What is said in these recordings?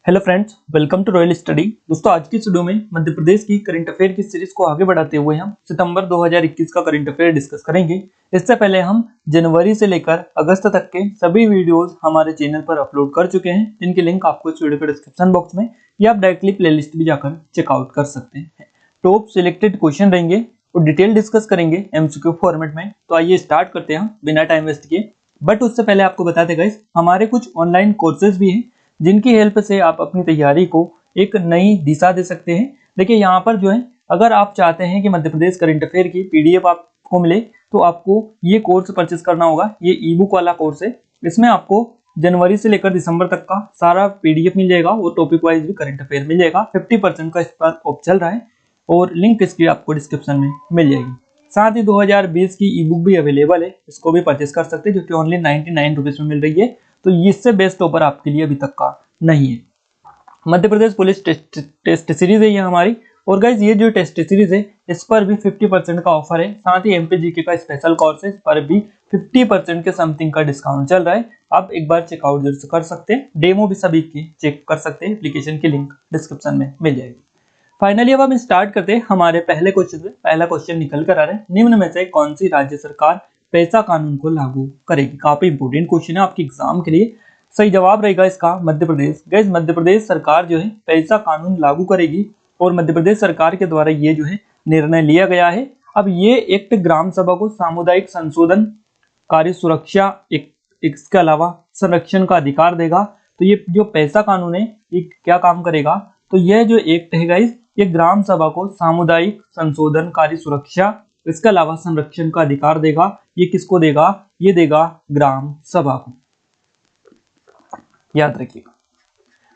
Hello friends, welcome to royal study. दोस्तों, आज की वीडियो में मध्य प्रदेश की करंट अफेयर की सीरीज को आगे बढ़ाते हुए हम सितंबर 2021 का करंट अफेयर डिस्कस करेंगे। इससे पहले हम जनवरी से लेकर अगस्त तक के सभी वीडियोस हमारे चैनल पर अपलोड कर चुके हैं, जिनकी लिंक आपको इस वीडियो के डिस्क्रिप्शन बॉक्स में या आप डायरेक्टली प्लेलिस्ट भी जाकर चेकआउट कर सकते हैं। टॉप सिलेक्टेड क्वेश्चन रहेंगे और डिटेल डिस्कस करेंगे एमसीक्यू फॉर्मेट में। तो आइए स्टार्ट करते हैं बिना टाइम वेस्ट किए। बट उससे पहले आपको बता दें गाइस, हमारे कुछ ऑनलाइन कोर्सेज भी हैं जिनकी हेल्प से आप अपनी तैयारी को एक नई दिशा दे सकते हैं। देखिए, यहाँ पर जो है, अगर आप चाहते हैं कि मध्य प्रदेश करंट अफेयर की पीडीएफ आपको मिले तो आपको ये कोर्स परचेस करना होगा। ये ई बुक वाला कोर्स है। इसमें आपको जनवरी से लेकर दिसंबर तक का सारा पीडीएफ मिल जाएगा और टॉपिक वाइज भी करंट अफेयर मिल जाएगा। 50% का इस पर ऑफ चल रहा है और लिंक इसकी आपको डिस्क्रिप्शन में मिल जाएगी। साथ ही 2020 की ई बुक भी अवेलेबल है, इसको भी परचेस कर सकते हैं, जो कि ओनली 99 रुपीज में मिल रही है। तो इससे बेस्ट ऑफर आपके लिए अभी तक का नहीं है। मध्य प्रदेश पुलिस टेस्ट सीरीज है ये हमारी। और गाइज, ये जो टेस्ट सीरीज है इस पर भी 50% का ऑफर है। साथ ही एमपीजीके का स्पेशल कोर्स है, इस पर भी 50% के समथिंग का डिस्काउंट चल रहा है। आप एक बार चेकआउट जरूर कर सकते हैं। डेमो भी सभी की चेक कर सकते हैं, एप्लीकेशन की लिंक डिस्क्रिप्शन में मिल जाएगी। फाइनली अब हम स्टार्ट करते हैं हमारे पहले क्वेश्चन से। पहला क्वेश्चन निकल कर आ रहा है, निम्न में से कौन सी राज्य सरकार पैसा कानून को लागू करेगी। काफी इंपोर्टेंट क्वेश्चन है आपके एग्जाम के लिए। सही जवाब रहेगा इसका मध्य प्रदेश। गाइस, मध्य प्रदेश सरकार जो है पैसा कानून लागू करेगी और मध्य प्रदेश सरकार के द्वारा ये जो है निर्णय लिया गया है। अब ये एक्ट ग्राम सभा को सामुदायिक संशोधन, कार्य सुरक्षा, इसके अलावा संरक्षण का अधिकार देगा। तो ये जो पैसा कानून है ये क्या काम करेगा, तो यह जो एक्ट है गाइस, ये ग्राम सभा को सामुदायिक संशोधन, कार्य सुरक्षा, इसके अलावा संरक्षण का अधिकार देगा। ये किसको देगा? ये देगा ग्राम सभा को, याद रखिएगा।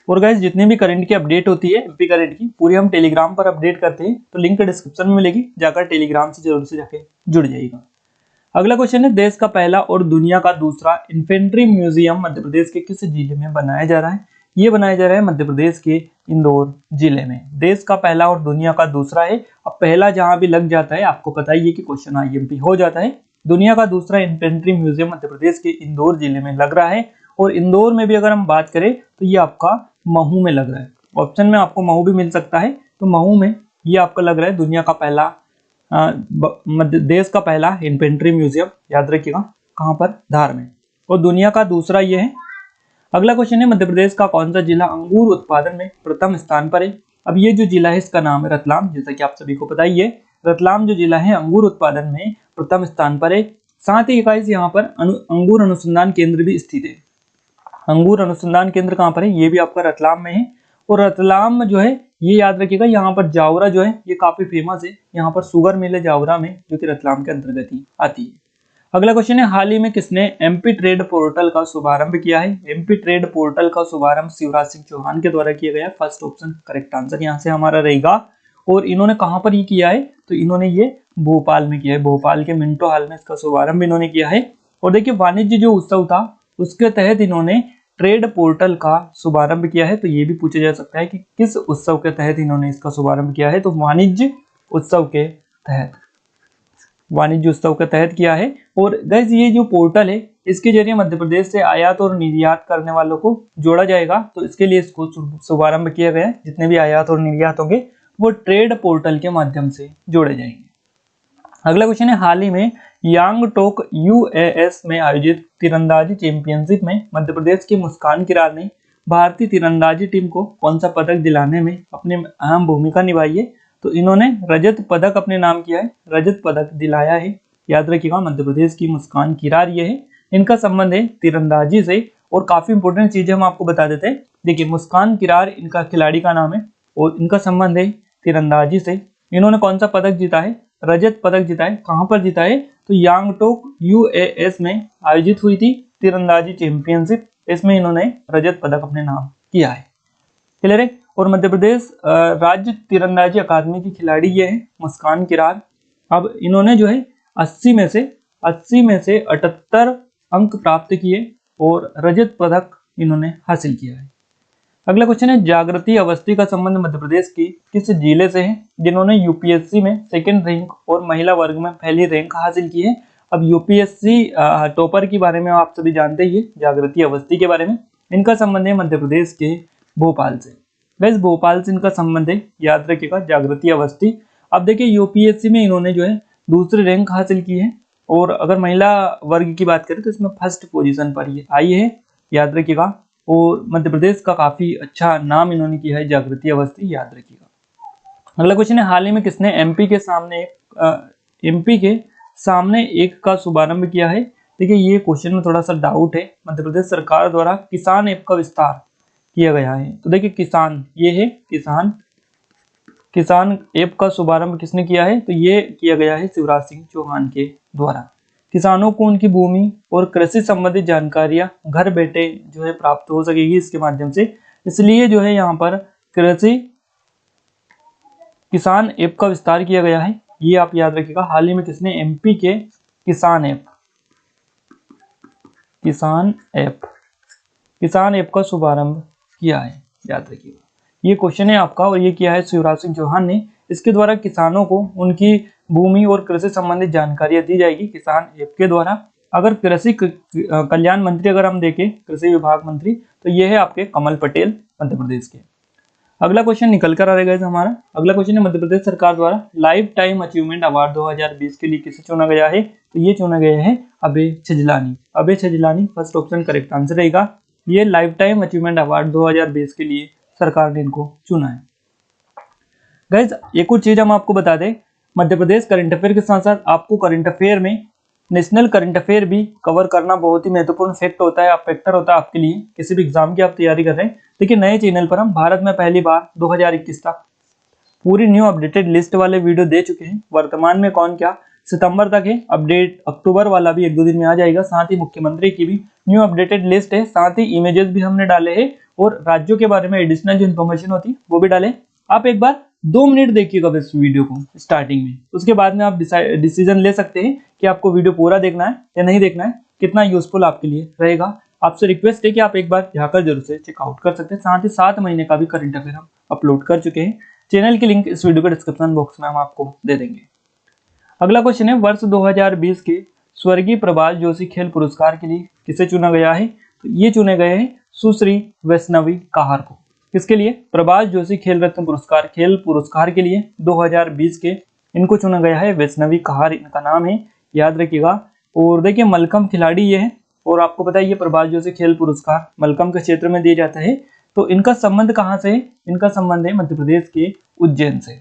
और गाइस, जितनी भी करंट की अपडेट होती है एमपी करंट की, पूरी हम टेलीग्राम पर अपडेट करते हैं, तो लिंक डिस्क्रिप्शन में मिलेगी, जाकर टेलीग्राम से जरूर से जाके जुड़ जाइएगा। अगला क्वेश्चन है, देश का पहला और दुनिया का दूसरा इन्फेंट्री म्यूजियम मध्य प्रदेश के किस जिले में बनाया जा रहा है। ये बनाया जा रहा है मध्य प्रदेश के इंदौर जिले में। देश का पहला और दुनिया का दूसरा है। अब पहला जहां भी लग जाता है, आपको पता ही है कि क्वेश्चन आईएमपी हो जाता है। दुनिया का दूसरा इन्फेंट्री म्यूजियम मध्य प्रदेश के इंदौर जिले में लग रहा है। और इंदौर में भी अगर हम बात करें तो ये आपका महू में लग रहा है। ऑप्शन में आपको महू भी मिल सकता है, तो महू में ये आपका लग रहा है दुनिया का पहला देश का पहला इन्फेंट्री म्यूजियम। याद रखिएगा, कहाँ पर? धार में। और दुनिया का दूसरा ये है। अगला क्वेश्चन है, मध्य प्रदेश का कौन सा जिला अंगूर उत्पादन में प्रथम स्थान पर है। अब ये जो जिला है इसका नाम है रतलाम। जैसा कि आप सभी को पता ही है, रतलाम जो जिला है अंगूर उत्पादन में प्रथम स्थान पर है। साथ ही गाइस, यहाँ पर अंगूर अनुसंधान केंद्र भी स्थित है। अंगूर अनुसंधान केंद्र कहाँ पर है? ये भी आपका रतलाम में है। और रतलाम जो है, ये याद रखिएगा, यहाँ पर जावरा जो है ये काफी फेमस है। यहाँ पर शुगर मिल है जावरा में, जो कि रतलाम के अंतर्गत ही आती है। अगला क्वेश्चन है, हाल ही में किसने एमपी ट्रेड पोर्टल का शुभारंभ किया है। एमपी ट्रेड पोर्टल का शुभारंभ शिवराज सिंह चौहान के द्वारा किया गया। फर्स्ट ऑप्शन करेक्ट आंसर यहाँ से हमारा रहेगा। और इन्होंने कहाँ पर ये किया है, तो इन्होंने ये भोपाल में किया है। भोपाल के मिंटो हॉल में इसका शुभारंभ इन्होंने किया है। और देखिए, वाणिज्य जो उत्सव था उसके तहत इन्होंने ट्रेड पोर्टल का शुभारंभ किया है। तो ये भी पूछा जा सकता है कि किस उत्सव के तहत इन्होंने इसका शुभारंभ किया है, तो वाणिज्य उत्सव के तहत, वाणिज्य उत्सव के तहत किया है। और गाइस, ये जो पोर्टल है इसके जरिए मध्य प्रदेश से आयात और निर्यात करने वालों को जोड़ा जाएगा। तो इसके लिए इसको शुभारंभ किया गया है। जितने भी आयात और निर्यात होंगे वो ट्रेड पोर्टल के माध्यम से जोड़े जाएंगे। अगला क्वेश्चन है, हाल ही में यांगटोक यूएएस में आयोजित तीरंदाजी चैंपियनशिप में मध्य प्रदेश की मुस्कान किरार ने भारतीय तीरंदाजी टीम को कौन सा पदक दिलाने में अपनी अहम भूमिका निभाई है। तो इन्होंने रजत पदक अपने नाम किया है, रजत पदक दिलाया है। याद रखिएगा, मध्य प्रदेश की मुस्कान किरार ये है। इनका संबंध है तीरंदाजी से। और काफी इंपोर्टेंट चीजें हम आपको बता देते हैं। देखिए, मुस्कान किरार इनका खिलाड़ी का नाम है और इनका संबंध है तीरंदाजी से। इन्होंने कौन सा पदक जीता है? रजत पदक जीता है। कहां पर जीता है? तो यांगटोक यूएएस में आयोजित हुई थी तीरंदाजी चैंपियनशिप, इसमें इन्होंने रजत पदक अपने नाम किया है। क्लियर है? और मध्य प्रदेश राज्य तीरंदाजी अकादमी की खिलाड़ी ये है मुस्कान किरार। अब इन्होंने जो है 80 में से 78 अंक प्राप्त किए और रजत पदक इन्होंने हासिल किया है। अगला क्वेश्चन है, जागृति अवस्थी का संबंध मध्य प्रदेश की किस जिले से है, जिन्होंने यूपीएससी में सेकंड रैंक और महिला वर्ग में पहली रैंक हासिल की है। अब यूपीएससी टॉपर के बारे में आप सभी जानते ही, जागृति अवस्थी के बारे में। इनका संबंध है मध्य प्रदेश के भोपाल से। गाइस भोपाल से इनका संबंध है, याद रखिएगा, जागृति अवस्थी। अब देखिए यूपीएससी में इन्होंने जो है दूसरी रैंक हासिल की है, और अगर महिला वर्ग की बात करें तो इसमें फर्स्ट पोजीशन पर ये आई है, याद रखिएगा। और मध्य प्रदेश का काफी अच्छा नाम इन्होंने किया है, जागृति अवस्थी, याद रखिएगा। अगला क्वेश्चन है, हाल ही में किसने एमपी के सामने एक का शुभारंभ किया है। देखिए ये क्वेश्चन में थोड़ा सा डाउट है। मध्य प्रदेश सरकार द्वारा किसान ऐप का विस्तार किया गया है। तो देखिए किसान, ये है किसान ऐप का शुभारंभ किसने किया है, तो ये किया गया है शिवराज सिंह चौहान के द्वारा। किसानों को उनकी भूमि और कृषि संबंधित जानकारियां घर बैठे जो है प्राप्त हो सकेगी इसके माध्यम से, इसलिए जो है यहाँ पर कृषि किसान ऐप का विस्तार किया गया है। ये आप याद रखिएगा। हाल ही में किसने एमपी के किसान ऐप का शुभारंभ किया है, याद रखिएगा। ये क्वेश्चन है आपका, और ये किया है शिवराज सिंह चौहान ने। इसके द्वारा किसानों को उनकी भूमि और कृषि संबंधित जानकारियां दी जाएगी किसान ऐप के द्वारा। अगर कृषि कल्याण मंत्री अगर हम देखें, कृषि विभाग मंत्री, तो ये है आपके कमल पटेल मध्य प्रदेश के। अगला क्वेश्चन निकल कर आ रहेगा हमारा। अगला क्वेश्चन है, मध्य प्रदेश सरकार द्वारा लाइफ टाइम अचीवमेंट अवार्ड 2020 के लिए किसे चुना गया है, तो ये चुना गया है Abhay Chhajlani. First option correct answer रहेगा। ये लाइफ टाइम अचीवमेंट अवार्ड 2020 के लिए सरकार ने इनको चुना है। गाइज एक और चीज हम आपको बता दें, मध्य प्रदेश करंट अफेयर के साथ साथ आपको करंट अफेयर में नेशनल करंट अफेयर भी कवर करना बहुत ही महत्वपूर्ण फैक्टर होता है आपके लिए, किसी भी एग्जाम की आप तैयारी कर रहे हैं। देखिए नए चैनल पर हम भारत में पहली बार 2021 तक पूरी न्यू अपडेटेड लिस्ट वाले वीडियो दे चुके हैं। वर्तमान में कौन क्या सितंबर तक है, अपडेट अक्टूबर वाला भी 1-2 दिन में आ जाएगा। साथ ही मुख्यमंत्री की भी न्यू अपडेटेड लिस्ट है, साथ ही इमेजेस भी हमने डाले हैं, और राज्यों के बारे में एडिशनल जो इन्फॉर्मेशन होती है वो भी डाले। आप एक बार 2 मिनट देखिएगा इस वीडियो को स्टार्टिंग में, उसके बाद में आप डिसीजन ले सकते हैं कि आपको वीडियो पूरा देखना है या नहीं देखना है, कितना यूजफुल आपके लिए रहेगा। आपसे रिक्वेस्ट है कि आप एक बार जाकर जरूर से चेकआउट कर सकते हैं। साथ ही 7 महीने का भी करंट अफेयर हम अपलोड कर चुके हैं। चैनल की लिंक इस वीडियो के डिस्क्रिप्शन बॉक्स में हम आपको दे देंगे। अगला क्वेश्चन है, वर्ष 2020 के स्वर्गीय प्रभाष जोशी खेल पुरस्कार के लिए किसे चुना गया है, तो ये चुने गए हैं सुश्री वैष्णवी कहार को। किसके लिए, प्रभाष जोशी खेल रत्न पुरस्कार के लिए 2020 के इनको चुना गया है, वैष्णवी कहार इनका नाम है, याद रखिएगा। और देखिए मलखम खिलाड़ी ये है, और आपको पता है ये प्रभाष जोशी खेल पुरस्कार मलखम के क्षेत्र में दिया जाता है। तो इनका संबंध कहाँ से है, इनका संबंध है मध्य प्रदेश के उज्जैन से।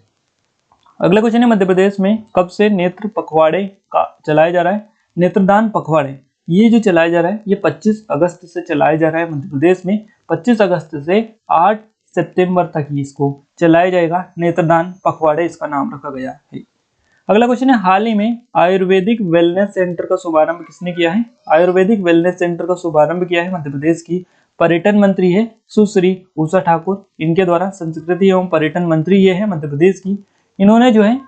अगला क्वेश्चन है, मध्य प्रदेश में कब से नेत्र पखवाड़े का चलाया जा रहा है, नेत्रदान पखवाड़े ये जो चलाया जा रहा है ये 25 अगस्त से चलाया जा रहा है मध्य प्रदेश में। 25 अगस्त से 8 सितंबर तक ही इसको चलाया जाएगा, नेत्रदान पखवाड़े इसका नाम रखा गया है। अगला क्वेश्चन है, हाल ही में आयुर्वेदिक वेलनेस सेंटर का शुभारंभ किसने किया है, आयुर्वेदिक वेलनेस सेंटर का शुभारंभ किया है मध्य प्रदेश की पर्यटन मंत्री है सुश्री उषा ठाकुर, इनके द्वारा। संस्कृति एवं पर्यटन मंत्री ये है मध्य प्रदेश की, इन्होंने जो है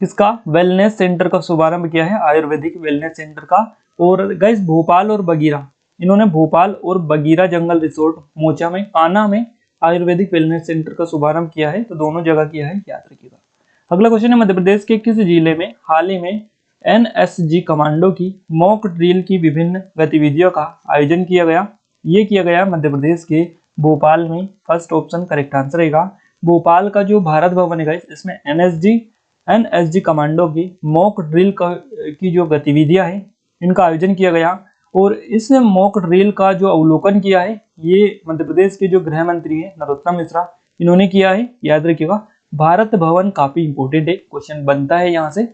इसका वेलनेस सेंटर का शुभारंभ किया है, आयुर्वेदिक वेलनेस सेंटर का। और गाइस भोपाल और बगीरा, इन्होंने भोपाल और बगीरा जंगल रिसोर्ट मोचा में कान्हा में आयुर्वेदिक वेलनेस सेंटर का शुभारंभ किया है, तो दोनों जगह किया है, याद रखिएगा। अगला क्वेश्चन है, मध्य प्रदेश के किस जिले में हाल ही में एनएसजी कमांडो की मॉक ड्रिल की विभिन्न गतिविधियों का आयोजन किया गया, ये किया गया मध्य प्रदेश के भोपाल में। फर्स्ट ऑप्शन करेक्ट आंसर रहेगा। भोपाल का जो भारत भवन है इसमें एनएसजी कमांडो की मॉक ड्रिल की जो गतिविधियां हैं इनका आयोजन किया गया, और इस मॉक ड्रिल का जो अवलोकन किया है ये मध्य प्रदेश के जो गृह मंत्री हैं नरोत्तम मिश्रा, इन्होंने किया है, याद रखिएगा। भारत भवन काफी इंपोर्टेंट है, क्वेश्चन बनता है यहाँ से।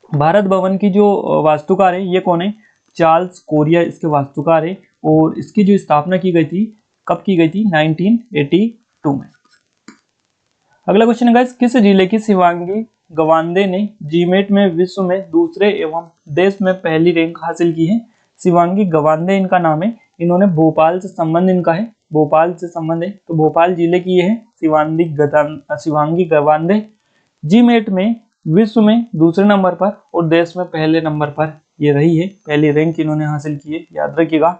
भारत भवन की जो वास्तुकार है ये कौन है, चार्ल्स कोरिया इसके वास्तुकार है, और इसकी जो स्थापना की गई थी कब की गई थी, 1982 में। अगला क्वेश्चन है गाइस, किस जिले की शिवांगी गवांदे ने जीमेट में विश्व में दूसरे एवं देश में पहली रैंक हासिल की है। शिवांगी गवांदे इनका नाम है, इन्होंने भोपाल से संबंध इनका है, भोपाल से संबंध है, तो भोपाल जिले की ये है शिवांगी गवांदे। जीमेट में विश्व में दूसरे नंबर पर और देश में पहले नंबर पर ये रही है, पहली रैंक इन्होंने हासिल की है, याद रखिएगा,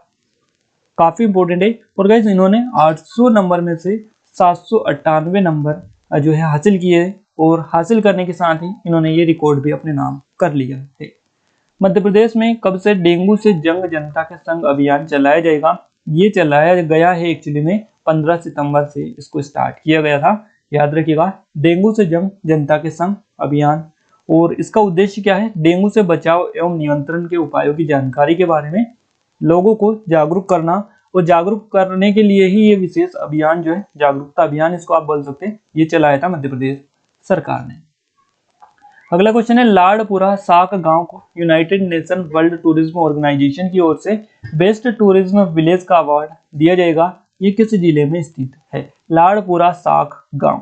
काफी इंपोर्टेंट है। और गाइस इन्होंने 800 नंबर में से 798 नंबर जो है हासिल किए है, और हासिल करने के साथ ही इन्होंने ये रिकॉर्ड भी अपने नाम कर लिया है। मध्य प्रदेश में कब से डेंगू से जंग जनता के संग अभियान चलाया जाएगा, ये चलाया गया है एक्चुअली में 15 सितंबर से इसको स्टार्ट किया गया था। याद रखिएगा, डेंगू से जंग जनता के संग अभियान। और इसका उद्देश्य क्या है? डेंगू से बचाव एवं नियंत्रण के उपायों की जानकारी के बारे में लोगों को जागरूक करना, और जागरूक करने के लिए ही ये विशेष अभियान जो है, जागरूकता अभियान इसको आप बोल सकते हैं, ये चलाया था मध्य प्रदेश सरकार ने। अगला क्वेश्चन है, लाड़पुरा साक गांव को united nation world tourism organization की ओर से बेस्ट टूरिज्म विलेज का अवार्ड दिया जाएगा। ये किस जिले में स्थित है? लाड़पुरा साक गांव।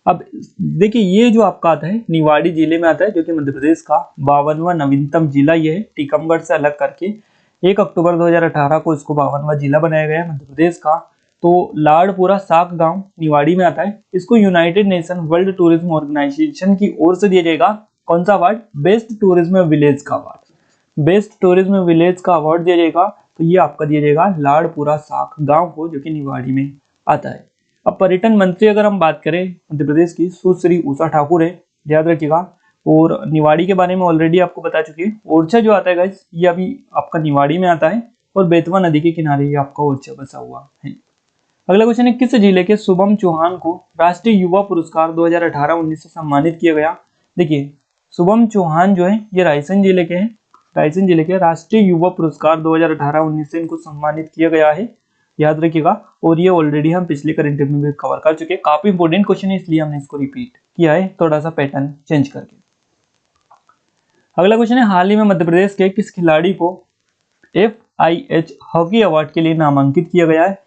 अब देखिए, ये जो आपका आता है निवाड़ी जिले में आता है, जो कि मध्य प्रदेश का 52वां नवीनतम जिला ये है, टीकमगढ़ से अलग करके 1 अक्टूबर 2018 को इसको 52वां जिला बनाया गया है मध्य प्रदेश का। तो लाड़पुरा साक गांव निवाड़ी में आता है। इसको united nation world tourism organization की ओर से दिया जाएगा कौन सा अवार्ड? बेस्ट टूरिज्म विलेज का अवार्ड। बेस्ट टूरिज्म विलेज का अवार्ड दिया जाएगा, तो ये आपका दिया जाएगा लाड़पुरा साक गांव को, जो कि निवाड़ी में आता है। अब पर्यटन मंत्री अगर हम बात करें मध्य प्रदेश की, सुश्री उषा ठाकुर है, याद रखिएगा। और निवाड़ी के बारे में ऑलरेडी आपको बता चुकी है। ओरछा जो आता है गाइस, ये अभी आपका निवाड़ी में आता है, और बेतवा नदी के किनारे ये आपका ओरछा बसा हुआ है। अगला क्वेश्चन है, किस जिले के शुभम चौहान को राष्ट्रीय युवा पुरस्कार 2018-19 से सम्मानित किया गया? देखिए, शुभम चौहान जो है ये रायसेन जिले के हैं। रायसेन जिले के राष्ट्रीय युवा पुरस्कार 2018-19 से इनको सम्मानित किया गया है, याद रखिएगा। और ये ऑलरेडी हम पिछले करंट में भी कवर कर चुके हैं। काफी इंपॉर्टेंट क्वेश्चन है, इसलिए हमने इसको रिपीट किया है, थोड़ा सा पैटर्न चेंज करके। अगला क्वेश्चन है, हाल ही में मध्य प्रदेश के किस खिलाड़ी को FIH हॉकी अवार्ड के लिए नामांकित किया गया है?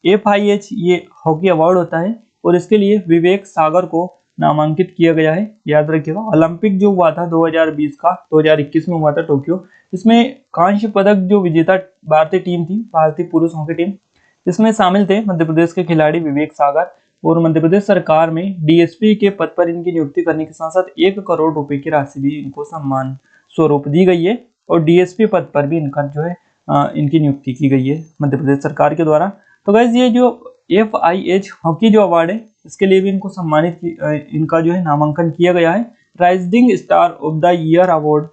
FIH ये हॉकी अवार्ड होता है, और इसके लिए विवेक सागर को नामांकित किया गया है, याद रखिएगा। ओलंपिक जो हुआ था 2020 का, 2021 में हुआ था टोक्यो, इसमें कांस्य पदक जो विजेता भारतीय टीम थी, भारतीय पुरुष हॉकी टीम, इसमें शामिल थे मध्य प्रदेश के खिलाड़ी विवेक सागर। और मध्य प्रदेश सरकार में DSP के पद पर इनकी नियुक्ति करने के साथ साथ 1 करोड़ रुपए की राशि भी इनको सम्मान स्वरूप दी गई है, और DSP पद पर भी इनका जो है इनकी नियुक्ति की गई है मध्य प्रदेश सरकार के द्वारा। तो गाइस, ये जो FIH हॉकी जो अवार्ड है, इसके लिए भी इनको सम्मानित इनका जो है नामांकन किया गया है। Rising star of the year award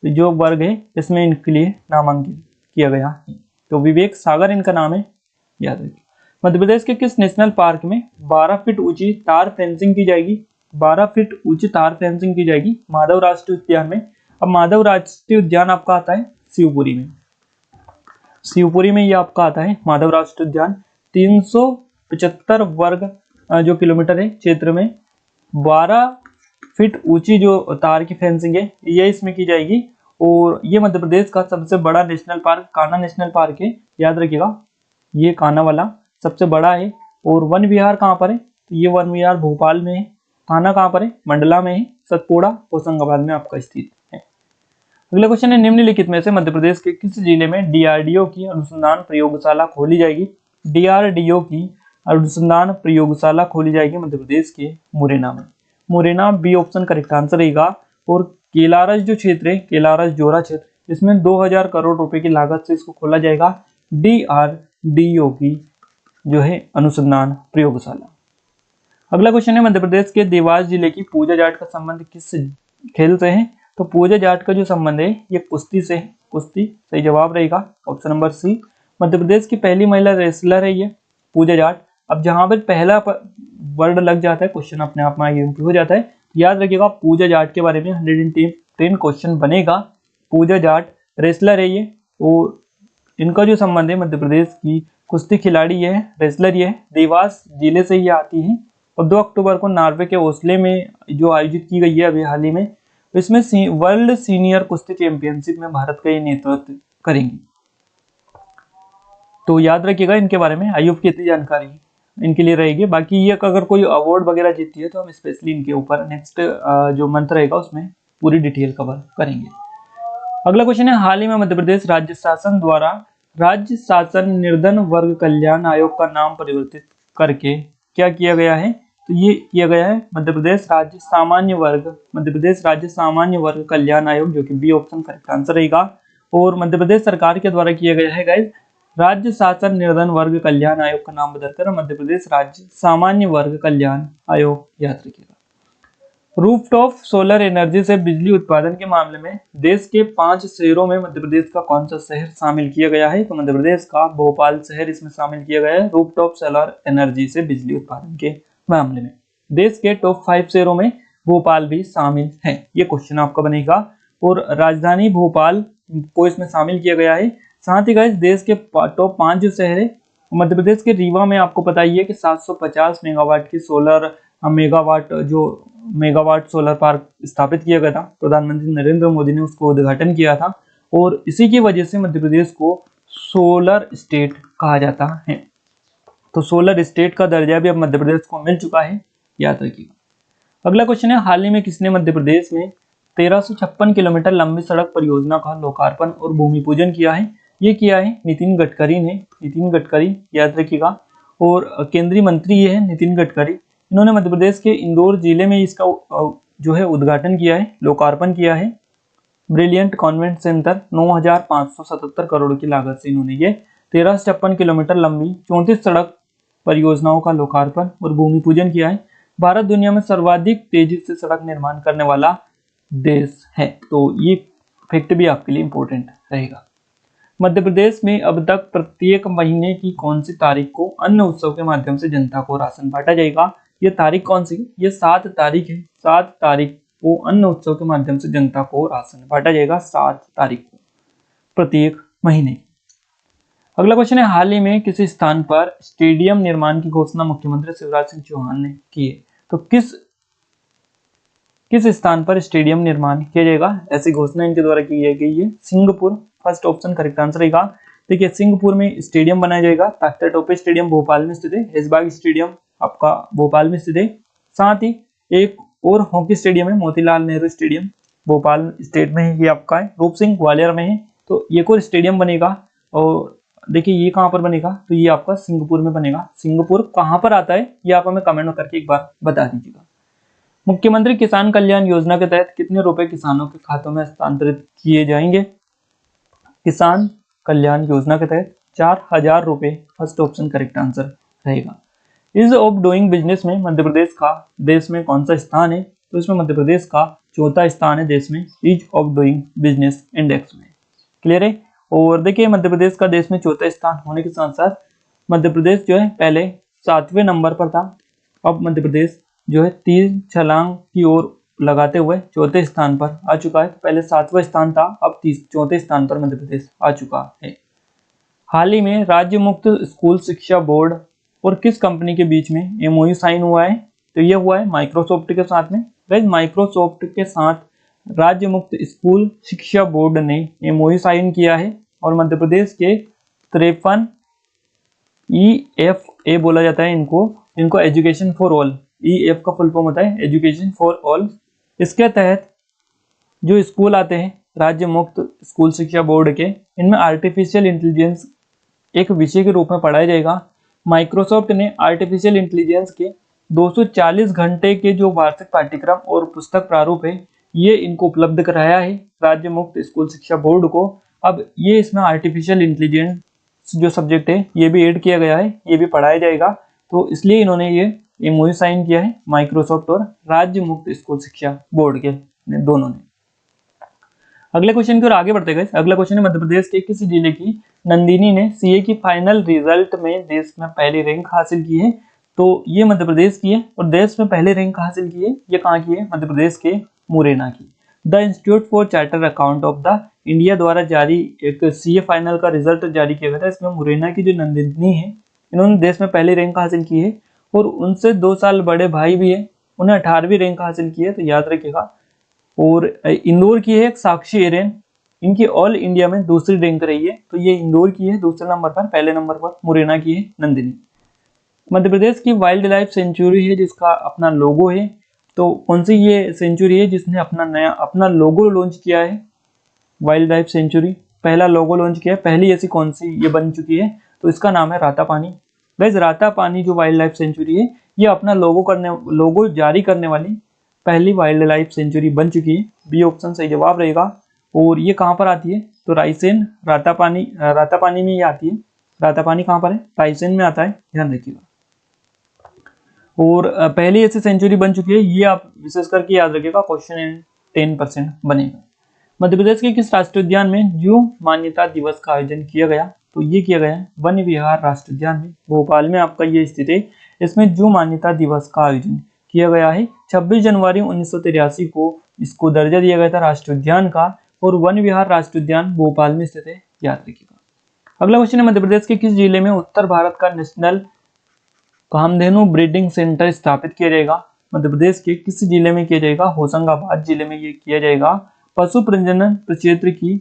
जो वर्ग है, इसमें इनके लिए नामांकित किया गया। तो विवेक सागर इनका नाम है, याद रखिए। मध्य प्रदेश के किस नेशनल पार्क में 12 फीट ऊंची तार फेंसिंग की जाएगी? 12 फीट ऊंची तार फेंसिंग की जाएगी माधव राष्ट्रीय उद्यान में। अब माधव राष्ट्रीय उद्यान आपका आता है शिवपुरी में। शिवपुरी में ये आपका आता है माधव राष्ट्रीय उद्यान। 375 वर्ग जो किलोमीटर है क्षेत्र में 12 फीट ऊंची जो तार की फेंसिंग है, ये इसमें की जाएगी। और ये मध्य प्रदेश का सबसे बड़ा national park Kanha national park है, याद रखिएगा। ये कान्हा वाला सबसे बड़ा है। और वन विहार कहाँ पर है? तो ये वन विहार भोपाल में है। कान्हा कहाँ पर है? मंडला में है। सतपुड़ा होशंगाबाद में आपका स्थित है। अगला क्वेश्चन है, निम्नलिखित में से मध्य प्रदेश के किस जिले में DRDO की अनुसंधान प्रयोगशाला खोली जाएगी? DRDO की अनुसंधान प्रयोगशाला खोली जाएगी मध्य प्रदेश के मुरैना में। Morena B option correct answer रहेगा। और केलारस जो क्षेत्र है, केलारस जोरा क्षेत्र, इसमें 2000 करोड़ रुपए की लागत से इसको खोला जाएगा DRDO की जो है अनुसंधान प्रयोगशाला। अगला क्वेश्चन है, मध्य प्रदेश के देवास जिले की पूजा जाट का संबंध किस खेल से है? तो पूजा जाट का जो संबंध है ये कुश्ती से है। कुश्ती सही जवाब रहेगा, option number C. Madhya Pradesh की पहली महिला रेसलर है ये पूजा जाट। अब जहां पर पहला वर्ड लग जाता है, क्वेश्चन अपने आप में आगे हो जाता है। याद रखिएगा, पूजा जाट के बारे में 110 क्वेश्चन बनेगा। पूजा जाट रेसलर है ये, और इनका जो संबंध है मध्य प्रदेश की कुश्ती खिलाड़ी ये है, रेसलर ये है, देवास जिले से ये आती है। और 2 अक्टूबर को नॉर्वे के ओस्लो में जो आयोजित की गई है अभी हाल ही में, इसमें वर्ल्ड सीनियर कुश्ती चैंपियनशिप में भारत का ये नेतृत्व करेंगी। तो याद रखिएगा, इनके बारे में आयुब की इतनी जानकारी इनके लिए रहेगी। बाकी ये अगर कोई अवार्ड वगैरह जीतती है तो हम स्पेशली इनके ऊपर नेक्स्ट जो मंथ रहेगा उसमें पूरी डिटेल कवर करेंगे। अगला क्वेश्चन है, हाल ही में मध्य प्रदेश राज्य शासन द्वारा राज्य शासन निर्धन वर्ग कल्याण आयोग का नाम परिवर्तित करके क्या किया गया है? तो ये किया गया है मध्य प्रदेश राज्य सामान्य वर्ग कल्याण आयोग, जो कि बी ऑप्शन करेक्ट आंसर रहेगा। और मध्य प्रदेश सरकार के द्वारा किया गया है गाइस राज्य शासन निर्धन वर्ग कल्याण आयोग का नाम बदलकर मध्य प्रदेश राज्य सामान्य वर्ग कल्याण आयोग, याद रखिएगा। रूफटॉप सोलर एनर्जी से बिजली उत्पादन के मामले में देश के 5 शहरों में मध्य प्रदेश का कौन सा शहर शामिल किया गया है? तो मध्य प्रदेश का भोपाल शहर इसमें शामिल किया गया है रूफटॉप सोलर एनर्जी से बिजली उत्पादन के मामले में। देश के टॉप 5 शहरों में भोपाल भी शामिल है, ये क्वेश्चन आपका बनेगा। और राजधानी भोपाल को इसमें शामिल किया गया है। साथ ही गाइस देश के टॉप 5 जो शहर है, मध्य प्रदेश के रीवा में आपको पता ही है कि 750 मेगावाट की सोलर मेगावाट सोलर पार्क स्थापित किया गया था। प्रधानमंत्री नरेंद्र मोदी ने उसको उद्घाटन किया था और इसी की वजह से मध्य प्रदेश को सोलर स्टेट कहा जाता है। तो सोलर स्टेट का दर्जा भी अब मध्य प्रदेश को मिल चुका है, याद रखिएगा। अगला क्वेश्चन है, हाल ही में किसने मध्य प्रदेश में 1356 किलोमीटर लंबी सड़क परियोजना का लोकार्पण और भूमि पूजन किया है? ये किया है नितिन गडकरी ने। नितिन गडकरी, याद रखिएगा। और केंद्रीय मंत्री ये है नितिन गडकरी। इन्होंने मध्य प्रदेश के इंदौर जिले में इसका जो है उद्घाटन किया है, लोकार्पण किया है। ब्रिलियंट कॉन्वेंट सेंटर 9,577 करोड़ की लागत से इन्होंने ये 1356 किलोमीटर लंबी 34 सड़क परियोजनाओं का लोकार्पण और भूमि पूजन किया है। भारत दुनिया में सर्वाधिक तेजी से सड़क निर्माण करने वाला देश है, तो ये फैक्ट भी आपके लिए इंपॉर्टेंट रहेगा। मध्य प्रदेश में अब तक प्रत्येक महीने की कौन सी तारीख को अन्न उत्सव के माध्यम से जनता को राशन बांटा जाएगा? ये तारीख कौन सी? ये 7 तारीख है। 7 तारीख को अन्न उत्सव के माध्यम से जनता को राशन बांटा जाएगा, 7 तारीख को प्रत्येक महीने। अगला क्वेश्चन है, हाल ही में किसी स्थान पर स्टेडियम निर्माण की घोषणा मुख्यमंत्री शिवराज सिंह चौहान ने की है? तो किस स्थान पर स्टेडियम निर्माण किया जाएगा, ऐसी घोषणा इनके द्वारा की गई है? Singapore, first option correct answer रहेगा। देखिए सिंगापुर में स्टेडियम बनाया जाएगा। तात्या टोपे स्टेडियम भोपाल में स्थित है। ऐशबाग स्टेडियम आपका भोपाल में स्थित है। साथ ही एक और हॉकी स्टेडियम है, मोतीलाल नेहरू स्टेडियम, भोपाल स्टेट में है, ये आपका है। रूप सिंह ग्वालियर में है। तो एक और स्टेडियम बनेगा और देखिए ये कहाँ पर बनेगा? तो ये आपका सिंगापुर में बनेगा। सिंगापुर कहाँ पर आता है ये आप हमें कमेंट करके एक बार बता दीजिएगा। मुख्यमंत्री किसान कल्याण योजना के तहत कितने रुपए किसानों के खातों में हस्तांतरित किए जाएंगे? किसान कल्याण योजना के तहत 4,000 रुपए, फर्स्ट ऑप्शन करेक्ट आंसर रहेगा। ईज ऑफ डूइंग बिजनेस में मध्य प्रदेश का देश में कौन सा स्थान है? तो इसमें मध्य प्रदेश का 4था स्थान है देश में ease of doing business index में। क्लियर है? और देखिए मध्य प्रदेश का देश में 4था स्थान होने के साथ साथ मध्य प्रदेश जो है पहले 7वें नंबर पर था। अब मध्य प्रदेश जो है 3 छलांग की ओर लगाते हुए 4थे स्थान पर आ चुका है। पहले 7वां स्थान था, अब 4थे स्थान पर मध्य प्रदेश आ चुका है। हाल ही में राज्य मुक्त स्कूल शिक्षा बोर्ड और किस कंपनी के बीच में एमओयू साइन हुआ है? तो ये हुआ है माइक्रोसॉफ्ट के साथ में। गाइस माइक्रोसॉफ्ट के साथ राज्य मुक्त स्कूल शिक्षा बोर्ड ने एमओयू साइन किया है और मध्य प्रदेश के 53 EFA बोला जाता है इनको एजुकेशन फॉर ऑल, EF का फुल फॉर्म होता है एजुकेशन फॉर ऑल। इसके तहत जो स्कूल आते हैं राज्य मुक्त स्कूल शिक्षा बोर्ड के, इनमें आर्टिफिशियल इंटेलिजेंस एक विषय के रूप में पढ़ाया जाएगा। माइक्रोसॉफ्ट ने आर्टिफिशियल इंटेलिजेंस के 240 घंटे के जो वार्षिक पाठ्यक्रम और पुस्तक प्रारूप है ये इनको उपलब्ध कराया है राज्य मुक्त स्कूल शिक्षा बोर्ड को। अब ये इसमें आर्टिफिशियल इंटेलिजेंस जो सब्जेक्ट है ये भी ऐड किया गया है, ये भी पढ़ाया जाएगा। तो इसलिए इन्होंने ये एमओयू साइन किया है माइक्रोसॉफ्ट और राज्य मुक्त स्कूल शिक्षा बोर्ड के दोनों ने। अगले क्वेश्चन की ओर आगे बढ़ते गए। अगला क्वेश्चन है, मध्य प्रदेश के किस जिले की नंदिनी ने सीए की फाइनल रिजल्ट में देश में पहली रैंक हासिल की है? तो ये मध्य प्रदेश की है और देश में पहले रैंक हासिल की है ये कहाँ की है? मध्य प्रदेश के मुरैना की। The institute for charter account of the India द्वारा जारी एक सीए फाइनल का रिजल्ट जारी किया गया था। इसमें मुरैना की जो नंदिनी है इन्होंने देश में पहली रैंक हासिल की है और उनसे 2 साल बड़े भाई भी है, उन्हें 18वीं रैंक हासिल की है, तो याद रखिएगा। और इंदौर की है साक्षी एरेन, इनकी ऑल इंडिया में दूसरी रैंक रही है, तो ये इंदौर की है दूसरे नंबर पर। पहले नंबर पर मुरैना की है नंदिनी। मध्य प्रदेश की वाइल्ड लाइफ सेंचुरी है जिसका अपना लोगो है, तो कौन सी ये सेंचुरी है जिसने अपना लोगो लॉन्च किया है? वाइल्ड लाइफ सेंचुरी पहला लोगो लॉन्च किया है, पहली ऐसी कौन सी ये बन चुकी है? तो इसका नाम है रातापानी। गाइस रातापानी जो वाइल्ड लाइफ सेंचुरी है ये अपना लोगो जारी करने वाली पहली वाइल्ड लाइफ सेंचुरी बन चुकी है। बी ऑप्शन सही जवाब रहेगा। और ये कहाँ पर आती है? तो रायसेन रातापानी में ये आती है। रातापानी कहाँ पर है? रायसेन में आता है, ध्यान रखिएगा। और पहली ऐसी सेंचुरी बन चुकी है, ये आप विशेष करके याद रखिएगा, क्वेश्चन इन 10% बनेगा। मध्य प्रदेश के किस राष्ट्रीय उद्यान में जूं मान्यता दिवस का आयोजन किया गया? तो ये किया गया है वन विहार राष्ट्रीय उद्यान में, भोपाल में आपका ये स्थित है। इसमें जूं मान्यता दिवस का आयोजन किया गया है। 26 जनवरी 1983 को इसको दर्जा दिया गया था राष्ट्रीय उद्यान का, और वन विहार राष्ट्रीय उद्यान भोपाल में स्थित है, याद रखिएगा। अगला क्वेश्चन है, मध्य प्रदेश के किस जिले में उत्तर भारत का नेशनल कामधेनु ब्रीडिंग सेंटर स्थापित किया जाएगा? मध्य प्रदेश के किस जिले में किया जाएगा? होशंगाबाद जिले में ये किया जाएगा। पशु प्रजनन प्रक्षेत्र की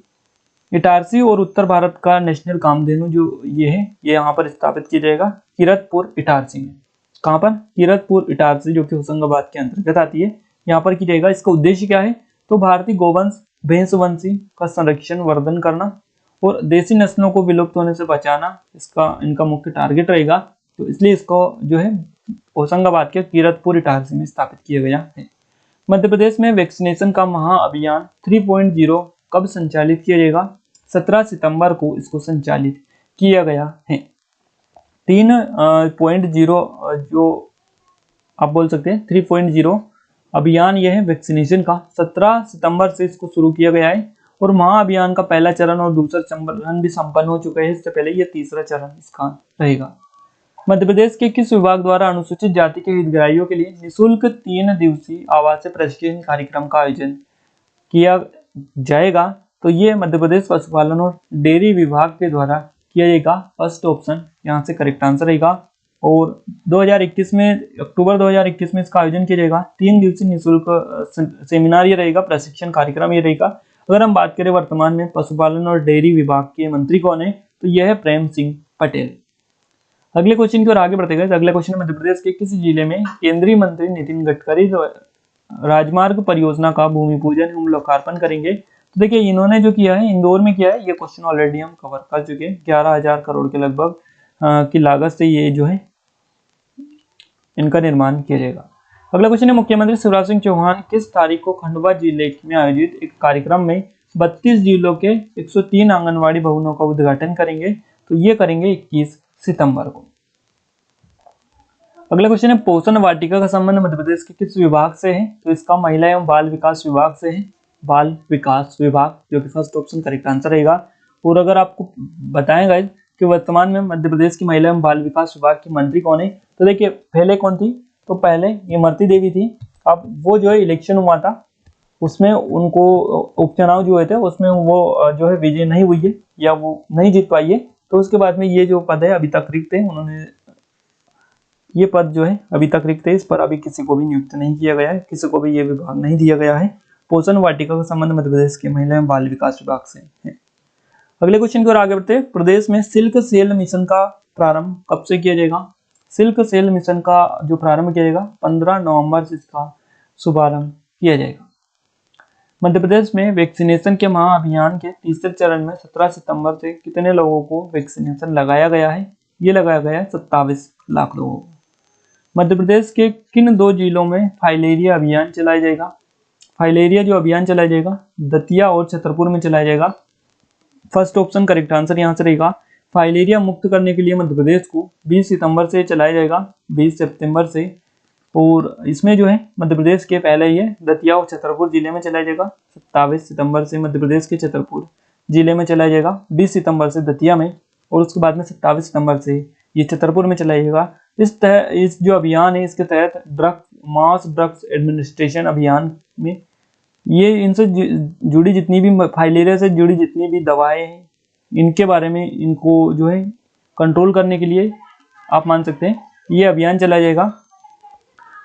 इटारसी और उत्तर भारत का नेशनल कामधेनु जो ये है, ये यहाँ पर स्थापित किया जाएगा किरतपुर इटारसी में। कहाँ पर? किरतपुर इटारसी, जो कि होशंगाबाद के अंतर्गत आती है, यहाँ पर की जाएगा। इसका उद्देश्य क्या है? तो भारतीय गोवंश भैंसवंशी का संरक्षण वर्धन करना और देसी नस्लों को विलुप्त होने से बचाना, इसका इनका मुख्य टारगेट रहेगा। तो इसलिए इसको जो है होशंगाबाद के किरतपुर इटारसी में स्थापित किया गया है। मध्य प्रदेश में वैक्सीनेशन का महाअभियान 3.0 कब संचालित किया जाएगा? 17 सितंबर को इसको संचालित किया गया है। 3.0 जो आप बोल सकते हैं 3.0 अभियान यह है वैक्सीनेशन का, 17 सितंबर से इसको शुरू किया गया है। और महाअभियान का पहला चरण और दूसरा चरण भी संपन्न हो चुका है। इससे पहले यह तीसरा चरण इसका रहेगा। मध्य प्रदेश के किस विभाग द्वारा अनुसूचित जाति के हितग्राहियों के लिए निःशुल्क 3 दिवसीय आवासीय प्रशिक्षण कार्यक्रम का आयोजन किया जाएगा? तो ये मध्य प्रदेश पशुपालन और डेयरी विभाग के द्वारा किया जाएगा। फर्स्ट ऑप्शन यहाँ से करेक्ट आंसर रहेगा। और 2021 में अक्टूबर 2021 में इसका आयोजन किया जाएगा। 3 दिवसीय निःशुल्क सेमिनार ये रहेगा, प्रशिक्षण कार्यक्रम ये रहेगा। अगर हम बात करें वर्तमान में पशुपालन और डेयरी विभाग के मंत्री कौन है, तो यह है प्रेम सिंह पटेल। अगले क्वेश्चन की ओर आगे बढ़ते गए। अगला क्वेश्चन मध्य प्रदेश के किस जिले में केंद्रीय मंत्री नितिन गडकरी राजमार्ग परियोजना का भूमि पूजन एवं लोकार्पण करेंगे? तो देखिए इन्होंने जो किया है इंदौर में किया है। ये क्वेश्चन ऑलरेडी हम कवर कर चुके हैं। 11,000 करोड़ के लगभग की लागत से ये जो है इनका निर्माण किया जाएगा। अगला क्वेश्चन है, मुख्यमंत्री शिवराज सिंह चौहान किस तारीख को खंडवा जिले में आयोजित एक कार्यक्रम में 32 जिलों के 103 आंगनबाड़ी भवनों का उद्घाटन करेंगे? तो ये करेंगे 21 सितंबर को। अगला क्वेश्चन है, पोषण वाटिका का संबंध मध्य प्रदेश के किस विभाग से है? तो इसका महिला एवं बाल विकास विभाग से है। बाल विकास विभाग, जो कि फर्स्ट ऑप्शन करेक्ट आंसर रहेगा। और अगर आपको बताएंगे कि वर्तमान में मध्य प्रदेश की महिला एवं बाल विकास विभाग की मंत्री कौन है, तो देखिए पहले कौन थी? तो पहले इमरती देवी थी। अब वो जो है इलेक्शन हुआ था, उसमें उनको उपचुनाव जो हुए थे उसमें वो जो है विजय नहीं हुई है या वो नहीं जीत पाई है। तो उसके बाद में ये जो पद है अभी तक रिक्त है। उन्होंने ये पद जो है अभी तक रिक्त है, इस पर अभी किसी को भी नियुक्त नहीं किया गया है, किसी को भी ये विभाग नहीं दिया गया है। पोषण वाटिका का संबंध मध्य प्रदेश के महिला एवं बाल विकास विभाग से है। अगले क्वेश्चन की ओर आगे बढ़ते हैं। प्रदेश में सिल्क सेल मिशन का प्रारंभ कब से किया जाएगा? सिल्क सेल मिशन का जो प्रारंभ किया जाएगा 15 नवंबर से इसका शुभारंभ किया जाएगा। मध्य प्रदेश में वैक्सीनेशन के महाअभियान के तीसरे चरण में 17 सितंबर से कितने लोगों को वैक्सीनेशन लगाया गया है? ये लगाया गया है 27 लाख लोगों को। मध्य प्रदेश के किन 2 जिलों में फाइलेरिया अभियान चलाया जाएगा? फाइलेरिया जो अभियान चलाया जाएगा दतिया और छतरपुर में चलाया जाएगा। फर्स्ट ऑप्शन करेक्ट आंसर यहाँ से रहेगा। फाइलेरिया मुक्त करने के लिए मध्य प्रदेश को 20 सितंबर से चलाया जाएगा, 20 सितंबर से। और इसमें जो है मध्य प्रदेश के पहले ही है दतिया और छतरपुर जिले में चलाया जाएगा। 27 सितंबर से मध्य प्रदेश के छतरपुर जिले में चलाया जाएगा, 20 सितंबर से दतिया में, और उसके बाद में 27 सितंबर से ये छतरपुर में चलाया जाएगा। इस जो अभियान है इसके तहत मास ड्रग्स एडमिनिस्ट्रेशन अभियान में ये इनसे जुड़ी जितनी भी फाइलेरिया से जुड़ी जितनी भी दवाएं हैं इनके बारे में इनको जो है कंट्रोल करने के लिए आप मान सकते हैं ये अभियान चलाया जाएगा।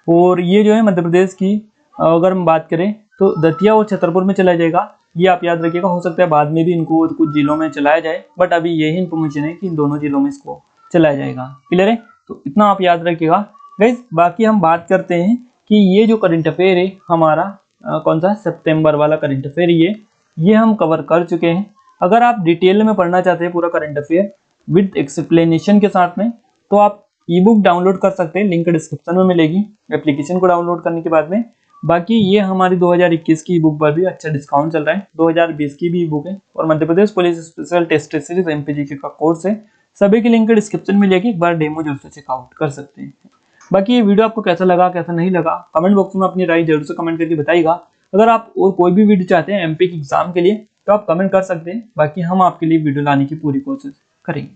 और ये जो है मध्य प्रदेश की अगर हम बात करें तो दतिया और छतरपुर में चलाया जाएगा। ये आप याद रखिएगा, हो सकता है बाद में भी इनको कुछ जिलों में चलाया जाए, बट अभी यही इन्फॉर्मेशन है कि इन दोनों जिलों में इसको चलाया जाएगा। क्लियर है? तो इतना आप याद रखिएगा गाइस। बाकी हम बात करते हैं कि ये जो करंट अफेयर है हमारा कौन सा सितंबर वाला करंट अफेयर ये हम कवर कर चुके हैं। अगर आप डिटेल में पढ़ना चाहते हैं पूरा करंट अफेयर विद एक्सप्लेनेशन के साथ में, तो आप ई बुक डाउनलोड कर सकते हैं, लिंक डिस्क्रिप्शन में मिलेगी एप्लीकेशन को डाउनलोड करने के बाद में। बाकी ये हमारी 2021 की ई बुक पर भी अच्छा डिस्काउंट चल रहा है। 2020 की भी ई बुक है और Madhya Pradesh police special test series MPGK का कोर्स है। सभी की लिंक डिस्क्रिप्शन में मिलेगी, एक बार डेमो जरूर से चेकआउट कर सकते हैं। बाकी ये वीडियो आपको कैसा लगा कैसा नहीं लगा कमेंट बॉक्स में अपनी राय जरूर से कमेंट करके बताइएगा। अगर आप और कोई भी वीडियो चाहते हैं एमपी की एग्जाम के लिए तो आप कमेंट कर सकते हैं, बाकी हम आपके लिए वीडियो लाने की पूरी कोशिश करेंगे।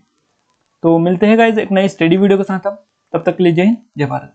तो मिलते हैं गाइस एक नई स्टडी वीडियो के साथ, तब तक के लिए जय हिंद जय भारत।